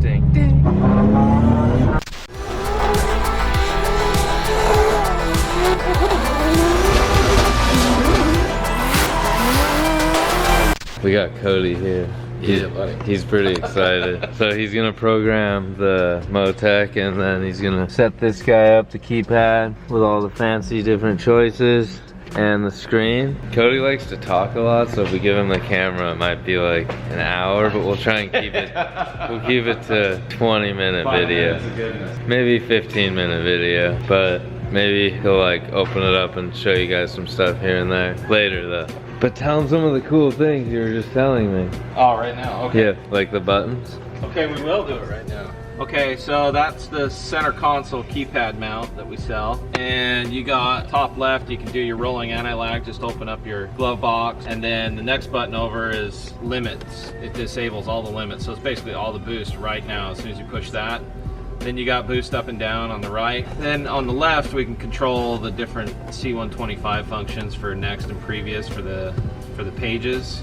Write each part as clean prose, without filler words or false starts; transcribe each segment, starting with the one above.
drifting. We got Cody here. He's pretty excited. So he's gonna program the MoTeC, and then he's gonna set this guy up, the keypad, with all the fancy different choices and the screen. Cody likes to talk a lot, so if we give him the camera, it might be like an hour, but we'll try and keep it. We'll keep it to 20-minute video, maybe 15-minute video, but maybe he'll like open it up and show you guys some stuff here and there later though. But tell him some of the cool things you were just telling me. Oh, right now, okay. Yeah, like the buttons. Okay, we will do it right now. Okay, so that's the center console keypad mount that we sell. And you got top left, you can do your rolling anti-lag, just open up your glove box. And then the next button over is limits. It disables all the limits. So it's basically all the boost right now as soon as you push that. Then you got boost up and down on the right. Then on the left, we can control the different C125 functions for next and previous for the pages.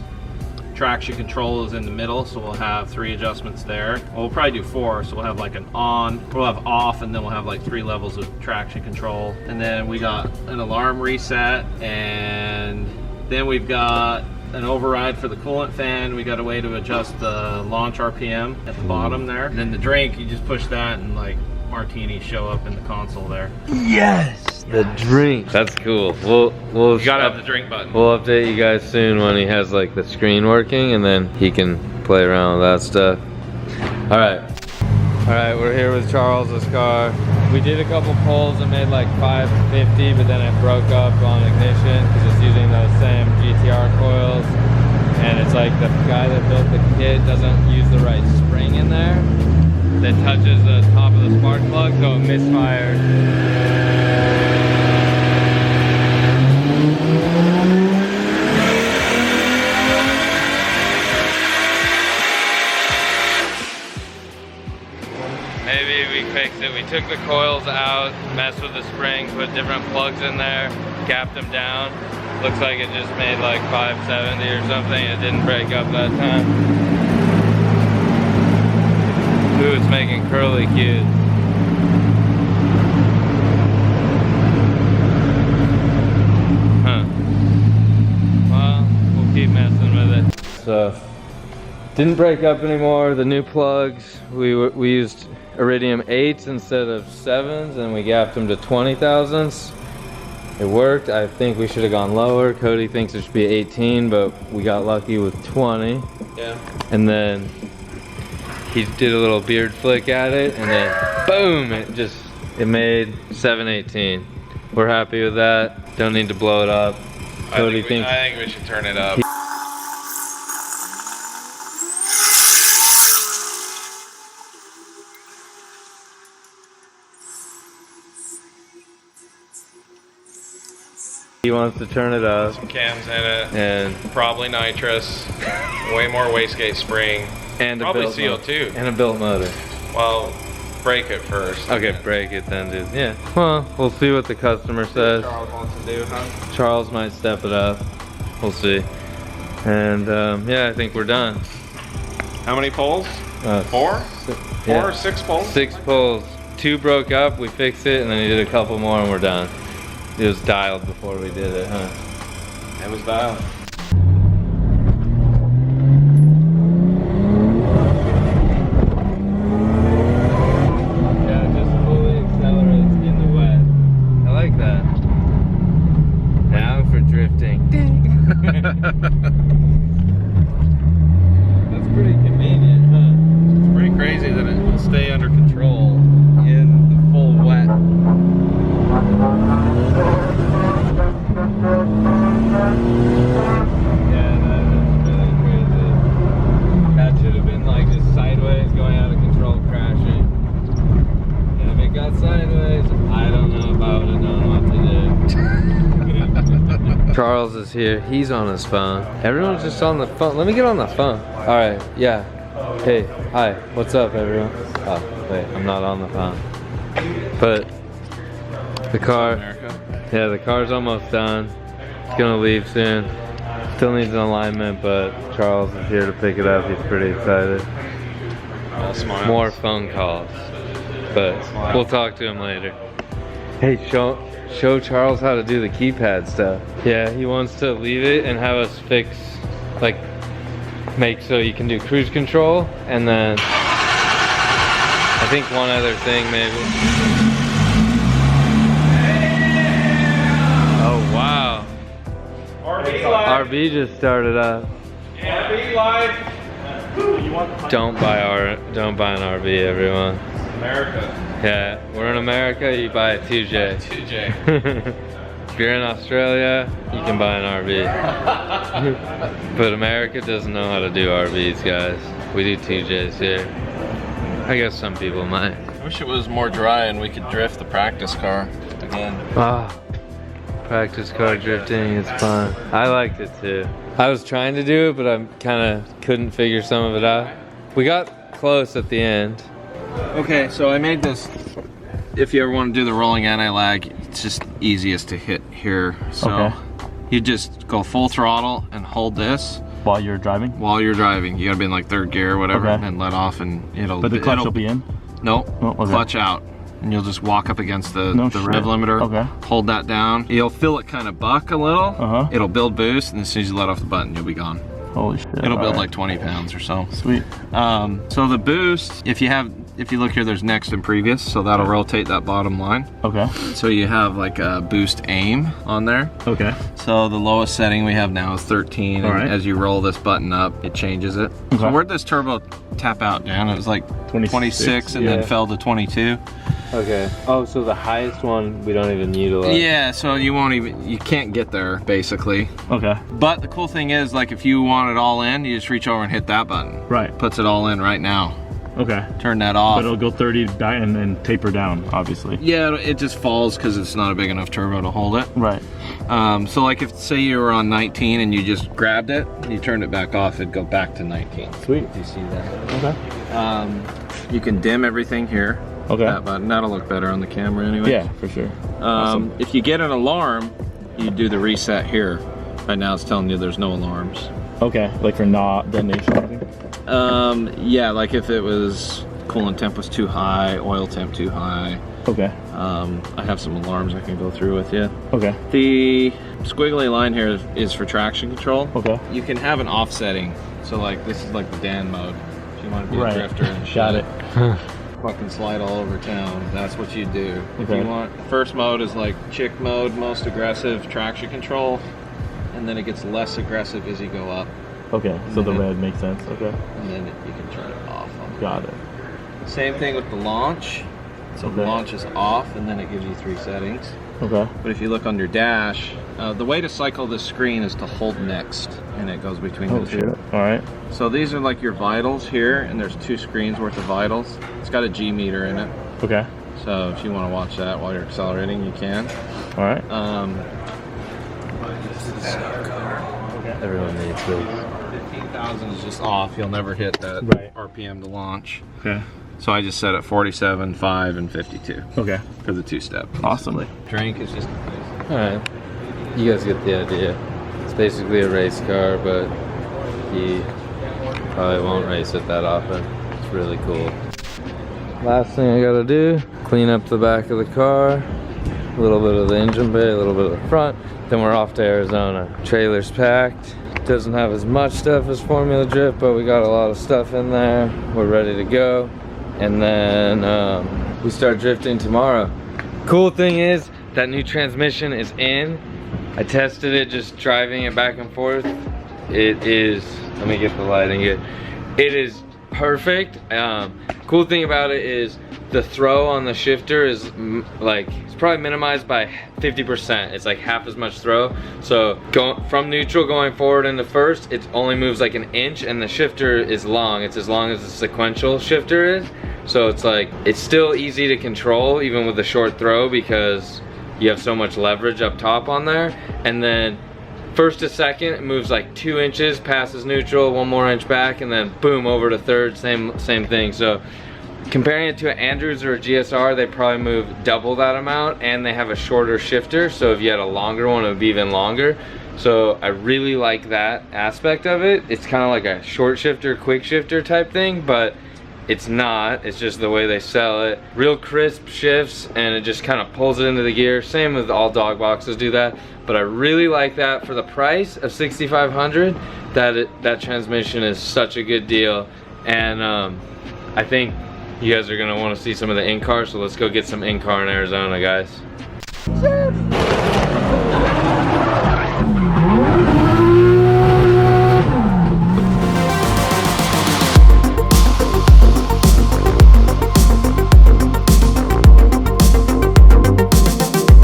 Traction control is in the middle, so we'll have 3 adjustments there. Well, we'll probably do 4, so we'll have like an on, we'll have off, and then we'll have like 3 levels of traction control. And then we got an alarm reset, and then we've got an override for the coolant fan. We got a way to adjust the launch RPM at the bottom there. And then the drink, you just push that and like martinis show up in the console there. Yes, the drink. That's cool. We'll You gotta have the drink button. We'll update you guys soon when he has like the screen working, and then he can play around with that stuff. All right, we're here with Charles's car. We did a couple pulls and made like 550, but then it broke up on ignition because it's using those same GTR coils. And it's like the guy that built the kit doesn't use the right spring in there that touches the top of the spark plug, so it misfires. Maybe we fixed it. We took the coils out, messed with the spring, put different plugs in there, capped them down. Looks like it just made like 570 or something. It didn't break up that time. Ooh, it's making curly cues. Huh. Well, we'll keep messing with it. So, didn't break up anymore. The new plugs, we used Iridium 8s instead of 7s, and we gapped them to 20,000s. It worked. I think we should have gone lower. Cody thinks it should be 18, but we got lucky with 20. Yeah. And then he did a little beard flick at it, and then boom, it made 718. We're happy with that. Don't need to blow it up. Cody thinks I think we should turn it up. He wants to turn it up. Some cams in it. And probably nitrous. Way more wastegate spring. and probably a built CO2. And a built motor. Well, break it first. Okay, break it then, dude. Yeah. Well, we'll see what the customer says. Charles wants to do, huh? Charles might step it up. We'll see. And yeah, I think we're done. How many poles? 4? 4 or 6 poles? 6 poles. 2 broke up, we fixed it, and then he did a couple more and we're done. It was dialed before we did it, huh? It was dialed. Yeah, it just fully accelerates in the wet. I like that. Now for drifting. That's pretty convenient, huh? It's pretty crazy that it will stay under control in the full wet. Yeah, that is really crazy. That should have been like just sideways, going out of control, crashing. And if it got sideways, I don't know if I would have known what to do. Charles is here. He's on his phone. Everyone's just on the phone. Let me get on the phone. All right. Yeah. Hey. Hi. What's up, everyone? Oh, wait. I'm not on the phone. But the car. Yeah, the car's almost done. It's gonna leave soon. Still needs an alignment, but Charles is here to pick it up. He's pretty excited. more phone calls. But we'll talk to him later. Hey, show Charles how to do the keypad stuff. Yeah, he wants to leave it and have us fix, like, make so you can do cruise control, and then I think one other thing maybe. Oh wow. RB just started up. RB live. Don't buy an RB, everyone. America. Yeah, we're in America, you buy a 2J. 2J. If you're in Australia, you can buy an RV. But America doesn't know how to do RVs, guys. We do 2Js here. I guess some people might. I wish it was more dry and we could drift the practice car again. Ah, practice car drifting is fun. I liked it too. I was trying to do it, but I kind of couldn't figure some of it out. We got close at the end. Okay, so I made this. If you ever want to do the rolling anti-lag, it's just easiest to hit here. So you just go full throttle and hold this while you're driving. While you're driving, you gotta be in like third gear or whatever, and let off, and it'll. But the clutch will be in. No, clutch out, and you'll just walk up against the rev limiter. Okay. Hold that down. You'll feel it kind of buck a little. It'll build boost, and as soon as you let off the button, you'll be gone. Holy shit. It'll build like 20 pounds or so. Sweet. So the boost, if you look here, there's next and previous, so that'll rotate that bottom line. Okay. So you have like a boost aim on there. Okay. So the lowest setting we have now is 13, and as you roll this button up, it changes it. Okay. So where'd this turbo tap out, Dan? It was like 26 and then fell to 22. Okay. Oh, so the highest one we don't even utilize. Yeah, so you can't get there basically. Okay. But the cool thing is, like, if you want it all in, you just reach over and hit that button. Right. Puts it all in right now. Okay. Turn that off. But it'll go 30 and then taper down, obviously. Yeah, it just falls because it's not a big enough turbo to hold it. Right. So like if, say you were on 19 and you just grabbed it, and you turned it back off, it'd go back to 19. Sweet. Do you see that? Okay. You can dim everything here. Okay. That button, that'll look better on the camera anyway. Yeah, for sure. Awesome. If you get an alarm, you do the reset here. Right now it's telling you there's no alarms. Okay, like for not detonation or anything? Yeah, like if it was coolant temp was too high, oil temp too high. Okay. I have some alarms I can go through with you. Okay. The squiggly line here is for traction control. Okay. You can have an offsetting. So like this is like the Dan mode. If you want to be a drifter and shit. Got it. Fucking slide all over town. That's what you do. If you want, first mode is like chick mode, most aggressive traction control, and then it gets less aggressive as you go up. Okay, so the red makes sense. Okay. And then you can turn it off. Got it. Same thing with the launch. So the launch is off, and then it gives you 3 settings. Okay. But if you look on your dash, the way to cycle this screen is to hold next, and it goes between the two. All right. So these are like your vitals here, and there's 2 screens worth of vitals. It's got a G meter in it. Okay. So if you want to watch that while you're accelerating, you can. All right. Everyone needs this. 15,000 is just off. You'll never hit that RPM to launch. Okay. So I just set it 47, 5, and 52. Okay. For the 2-step. Awesome. Drink is just. All right. You guys get the idea. It's basically a race car, but you probably won't race it that often. It's really cool. Last thing I gotta do, clean up the back of the car, a little bit of the engine bay, a little bit of the front. Then we're off to Arizona. Trailer's packed. Doesn't have as much stuff as Formula Drift, but we got a lot of stuff in there. We're ready to go. And then we start drifting tomorrow. Cool thing is, that new transmission is in. I tested it just driving it back and forth. It is, let me get the lighting good. It is perfect. Cool thing about it is the throw on the shifter is like, it's probably minimized by 50%. It's like half as much throw. So from neutral going forward into first, it only moves like 1 inch, and the shifter is long. It's as long as the sequential shifter is. So it's like, it's still easy to control even with a short throw because you have so much leverage up top on there. And then first to second, it moves like 2 inches, passes neutral, 1 more inch back, and then boom, over to third, same thing. So comparing it to an Andrews or a GSR, they probably move double that amount, and they have a shorter shifter. So if you had a longer one, it would be even longer. So I really like that aspect of it. It's kind of like a short shifter, quick shifter type thing, but it's not. It's just the way they sell it. Real crisp shifts, and it just kind of pulls it into the gear. Same with all dog boxes do that, but I really like that for the price of $6,500. That transmission is such a good deal, and I think you guys are gonna want to see some of the in-car, so let's go get some in-car in Arizona, guys.